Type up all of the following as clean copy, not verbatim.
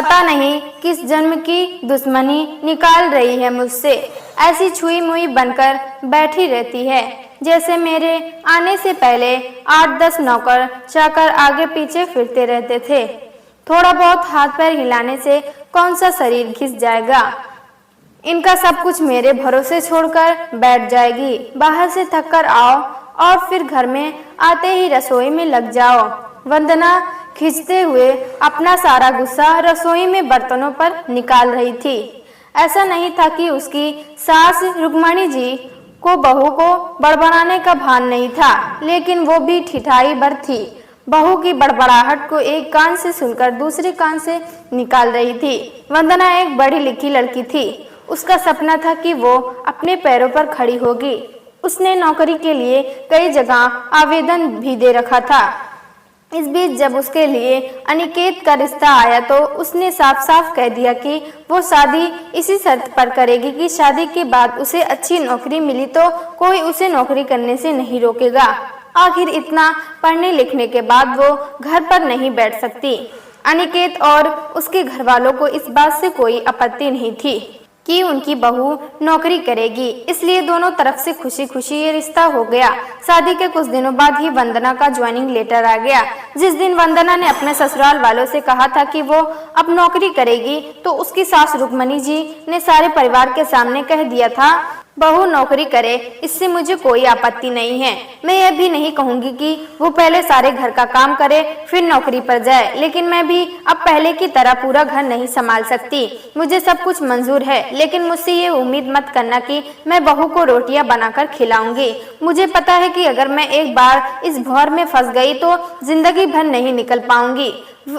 पता नहीं किस जन्म की दुश्मनी निकाल रही है मुझसे। ऐसी छुई मुई बनकर बैठी रहती है जैसे मेरे आने से पहले 8-10 नौकर चाकर आगे पीछे फिरते रहते थे। थोड़ा बहुत हाथ पैर हिलाने से कौन सा शरीर घिस जाएगा। इनका सब कुछ मेरे भरोसे छोड़कर बैठ जाएगी। बाहर से थक कर आओ और फिर घर में आते ही रसोई में लग जाओ। वंदना खींचते हुए अपना सारा गुस्सा रसोई में बर्तनों पर निकाल रही थी। ऐसा नहीं था कि उसकी सास रुक्मणी जी को बहू को बड़बड़ाने का भान नहीं था, लेकिन वो भी ठिठाई भर थी। बहू की बड़बड़ाहट को एक कान से सुनकर दूसरे कान से निकाल रही थी। वंदना एक पढ़ी लिखी लड़की थी। उसका सपना था कि वो अपने पैरों पर खड़ी होगी। उसने नौकरी के लिए कई जगह आवेदन भी दे रखा था। इस बीच जब उसके लिए अनिकेत का रिश्ता आया तो उसने साफ साफ कह दिया कि वो शादी इसी शर्त पर करेगी कि शादी के बाद उसे अच्छी नौकरी मिली तो कोई उसे नौकरी करने से नहीं रोकेगा। आखिर इतना पढ़ने लिखने के बाद वो घर पर नहीं बैठ सकती। अनिकेत और उसके घर वालों को इस बात से कोई आपत्ति नहीं थी कि उनकी बहू नौकरी करेगी, इसलिए दोनों तरफ से खुशी खुशी ये रिश्ता हो गया। शादी के कुछ दिनों बाद ही वंदना का ज्वाइनिंग लेटर आ गया। जिस दिन वंदना ने अपने ससुराल वालों से कहा था कि वो अब नौकरी करेगी तो उसकी सास रुक्मणी जी ने सारे परिवार के सामने कह दिया था, बहू नौकरी करे इससे मुझे कोई आपत्ति नहीं है। मैं यह भी नहीं कहूंगी कि वो पहले सारे घर का काम करे फिर नौकरी पर जाए, लेकिन मैं भी अब पहले की तरह पूरा घर नहीं संभाल सकती। मुझे सब कुछ मंजूर है, लेकिन मुझसे ये उम्मीद मत करना कि मैं बहू को रोटियां बनाकर खिलाऊंगी। मुझे पता है कि अगर मैं एक बार इस भौर में फंस गई तो जिंदगी भर नहीं निकल पाऊंगी।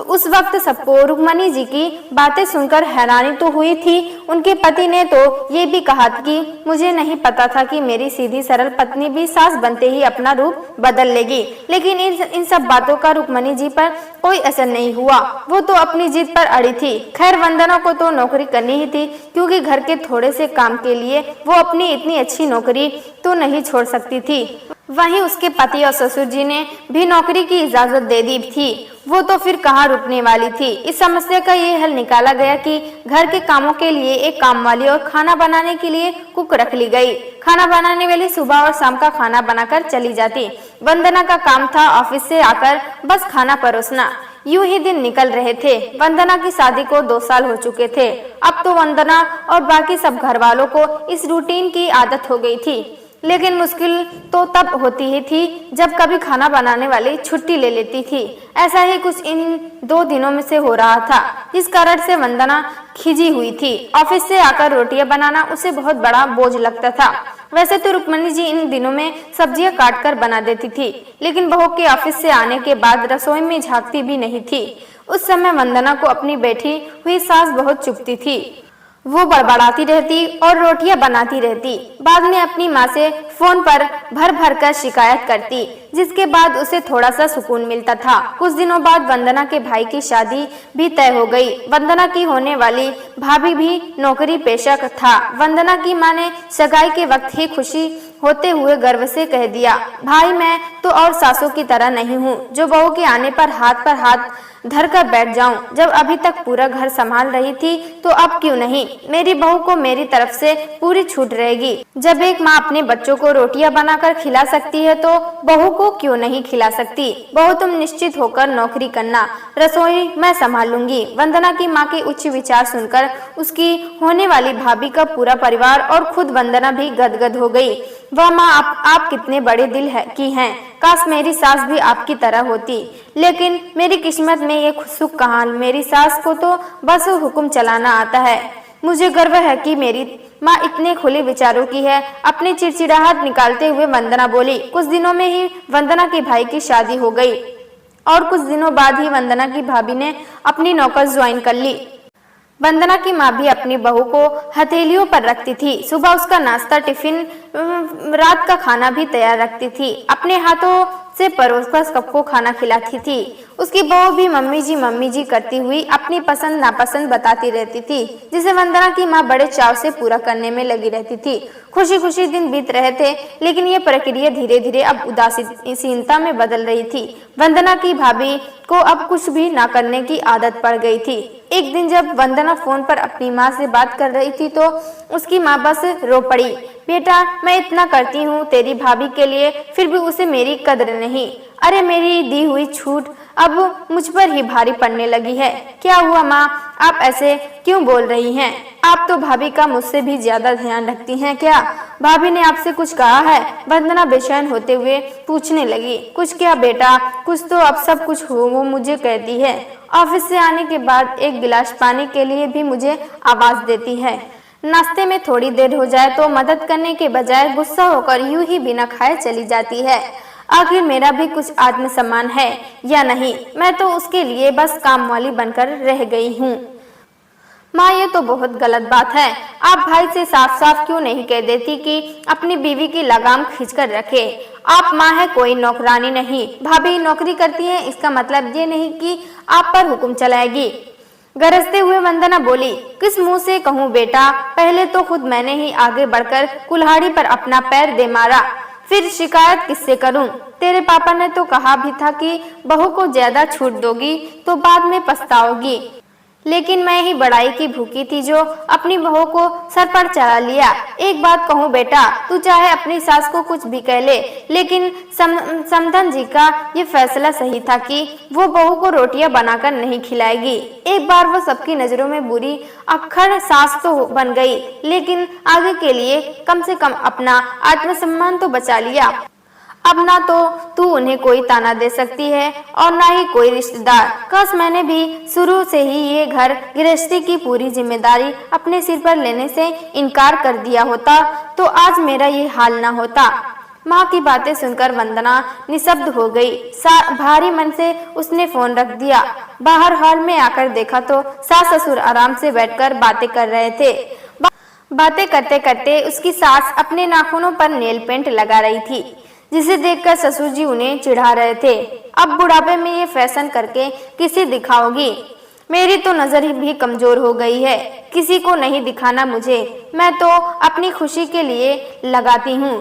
उस वक्त सबको रुक्मणी जी की बातें सुनकर हैरानी तो हुई थी। उनके पति ने तो ये भी कहा कि मुझे नहीं पता था कि मेरी सीधी सरल पत्नी भी सास बनते ही अपना रूप बदल लेगी, लेकिन इन सब बातों का रुक्मणी जी पर कोई असर नहीं हुआ। वो तो अपनी जिद पर अड़ी थी। खैर वंदना को तो नौकरी करनी ही थी, क्योंकि घर के थोड़े से काम के लिए वो अपनी इतनी अच्छी नौकरी तो नहीं छोड़ सकती थी। वहीं उसके पति और ससुर जी ने भी नौकरी की इजाजत दे दी थी। वो तो फिर कहाँ रुकने वाली थी। इस समस्या का ये हल निकाला गया कि घर के कामों के लिए एक कामवाली और खाना बनाने के लिए कुक रख ली गई। खाना बनाने वाली सुबह और शाम का खाना बनाकर चली जाती। वंदना का काम था ऑफिस से आकर बस खाना परोसना। यूं ही दिन निकल रहे थे। वंदना की शादी को 2 साल हो चुके थे। अब तो वंदना और बाकी सब घर वालों को इस रूटीन की आदत हो गई थी, लेकिन मुश्किल तो तब होती ही थी जब कभी खाना बनाने वाली छुट्टी ले लेती थी। ऐसा ही कुछ इन 2 दिनों में से हो रहा था, जिस कारण से वंदना खिजी हुई थी। ऑफिस से आकर रोटियां बनाना उसे बहुत बड़ा बोझ लगता था। वैसे तो रुक्मणी जी इन दिनों में सब्जियां काट कर बना देती थी, लेकिन बहू के ऑफिस से आने के बाद रसोई में झांकती भी नहीं थी। उस समय वंदना को अपनी बैठी हुई सास बहुत चुभती थी। वो बड़बड़ाती रहती और रोटियां बनाती रहती। बाद में अपनी माँ से फोन पर भर भर कर शिकायत करती, जिसके बाद उसे थोड़ा सा सुकून मिलता था। कुछ दिनों बाद वंदना के भाई की शादी भी तय हो गई। वंदना की होने वाली भाभी भी नौकरी पेशा था। वंदना की माँ ने सगाई के वक्त ही खुशी होते हुए गर्व से कह दिया, भाई मैं तो और सासों की तरह नहीं हूँ जो बहू के आने पर हाथ धर कर बैठ जाऊं। जब अभी तक पूरा घर संभाल रही थी तो अब क्यों नहीं। मेरी बहू को मेरी तरफ से पूरी छूट रहेगी। जब एक माँ अपने बच्चों को रोटियां बनाकर खिला सकती है तो बहू को क्यों नहीं खिला सकती। बहू तुम निश्चित होकर नौकरी करना, रसोई मैं संभाल लूंगी। वंदना की माँ के उच्च विचार सुनकर उसकी होने वाली भाभी का पूरा परिवार और खुद वंदना भी गदगद हो गई। वह माँ आप कितने बड़े दिल की हैं। काश मेरी सास भी आपकी तरह होती, लेकिन मेरी किस्मत में ये सुख कहाँ। मेरी सास को तो बस हुक्म चलाना आता है। मुझे गर्व है कि मेरी माँ इतने खुले विचारों की है। अपनी चिड़चिड़ाहट निकालते हुए वंदना बोली। कुछ दिनों में ही वंदना के भाई की शादी हो गई और कुछ दिनों बाद ही वंदना की भाभी ने अपनी नौकर ज्वाइन कर ली। वंदना की माँ भी अपनी बहू को हथेलियों पर रखती थी। सुबह उसका नाश्ता, टिफिन, रात का खाना भी तैयार रखती थी। अपने हाथों से परोसकर सबको खाना खिलाती थी। उसकी बहू भी मम्मी जी करती हुई अपनी पसंद नापसंद बताती रहती थी, जिसे वंदना की माँ बड़े चाव से पूरा करने में लगी रहती थी। खुशी खुशी दिन बीत रहे थे, लेकिन ये प्रक्रिया धीरे धीरे अब उदासीनता में बदल रही थी। वंदना की भाभी को अब कुछ भी ना करने की आदत पड़ गई थी। एक दिन जब वंदना फोन पर अपनी माँ से बात कर रही थी तो उसकी माँ बस रो पड़ी। बेटा, मैं इतना करती हूँ तेरी भाभी के लिए, फिर भी उसे मेरी कदर नहीं। अरे मेरी दी हुई छूट अब मुझ पर ही भारी पड़ने लगी है। क्या हुआ माँ, आप ऐसे क्यों बोल रही हैं? आप तो भाभी का मुझसे भी ज्यादा ध्यान रखती हैं क्या? भाभी ने आपसे कुछ कहा है? वंदना बेचैन होते हुए पूछने लगी। कुछ क्या बेटा, कुछ तो अब सब कुछ वो मुझे कहती है। ऑफिस से आने के बाद एक गिलास पानी के लिए भी मुझे आवाज देती है। नाश्ते में थोड़ी देर हो जाए तो मदद करने के बजाय गुस्सा होकर यूं ही बिना खाए चली जाती है। आखिर मेरा भी कुछ आत्मसम्मान है या नहीं? मैं तो उसके लिए बस काम वाली बनकर रह गई हूँ। माँ, ये तो बहुत गलत बात है। आप भाई से साफ साफ क्यों नहीं कह देती कि अपनी बीवी की लगाम खींचकर रखे? आप माँ है, कोई नौकरानी नहीं। भाभी नौकरी करती है, इसका मतलब ये नहीं कि आप पर हुक्म चलाएगी। गरजते हुए वंदना बोली। किस मुंह से कहूँ बेटा, पहले तो खुद मैंने ही आगे बढ़कर कुल्हाड़ी पर अपना पैर दे मारा, फिर शिकायत किससे करूं? तेरे पापा ने तो कहा भी था कि बहू को ज्यादा छूट दोगी तो बाद में पछताओगी, लेकिन मैं ही बड़ाई की भूखी थी जो अपनी बहू को सर पर चढ़ा लिया। एक बात कहूँ बेटा, तू चाहे अपनी सास को कुछ भी कह ले, लेकिन समधन जी का ये फैसला सही था कि वो बहू को रोटियां बनाकर नहीं खिलाएगी। एक बार वो सबकी नजरों में बुरी अक्खड़ सास तो बन गई, लेकिन आगे के लिए कम से कम अपना आत्मसम्मान तो बचा लिया। अब ना तो तू उन्हें कोई ताना दे सकती है और ना ही कोई रिश्तेदार। काश मैंने भी शुरू से ही ये घर गृहस्थी की पूरी जिम्मेदारी अपने सिर पर लेने से इनकार कर दिया होता तो आज मेरा ये हाल ना होता। माँ की बातें सुनकर वंदना निशब्द हो गई। भारी मन से उसने फोन रख दिया। बाहर हॉल में आकर देखा तो सास ससुर आराम से बैठकर बातें कर रहे थे। बातें करते करते उसकी सास अपने नाखूनों पर नेल पेंट लगा रही थी, जिसे देखकर ससुर जी उन्हें चिढ़ा रहे थे। अब बुढ़ापे में ये फैशन करके किसे दिखाओगी? मेरी तो नजर ही भी कमजोर हो गई है, किसी को नहीं दिखाना मुझे। मैं तो अपनी खुशी के लिए लगाती हूँ।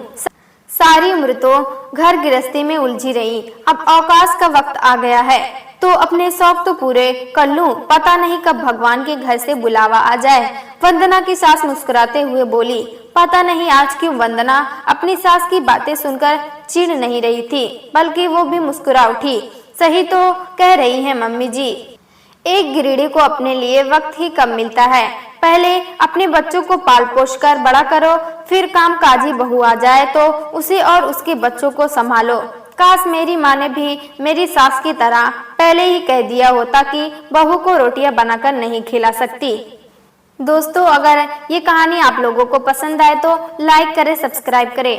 सारी उम्र तो घर गृहस्थी में उलझी रही, अब अवकाश का वक्त आ गया है तो अपने शौक तो पूरे कर लूं। पता नहीं कब भगवान के घर से बुलावा आ जाए। वंदना की सास मुस्कुराते हुए बोली। पता नहीं आज क्यों वंदना अपनी सास की बातें सुनकर चिढ़ नहीं रही थी, बल्कि वो भी मुस्कुरा उठी। सही तो कह रही है मम्मी जी, एक गृहिणी को अपने लिए वक्त ही कम मिलता है। पहले अपने बच्चों को पाल पोष कर बड़ा करो, फिर कामकाजी बहू आ जाए तो उसे और उसके बच्चों को संभालो। काश मेरी माँ ने भी मेरी सास की तरह पहले ही कह दिया होता कि बहू को रोटियां बनाकर नहीं खिला सकती। दोस्तों, अगर ये कहानी आप लोगों को पसंद आए तो लाइक करें, सब्सक्राइब करें।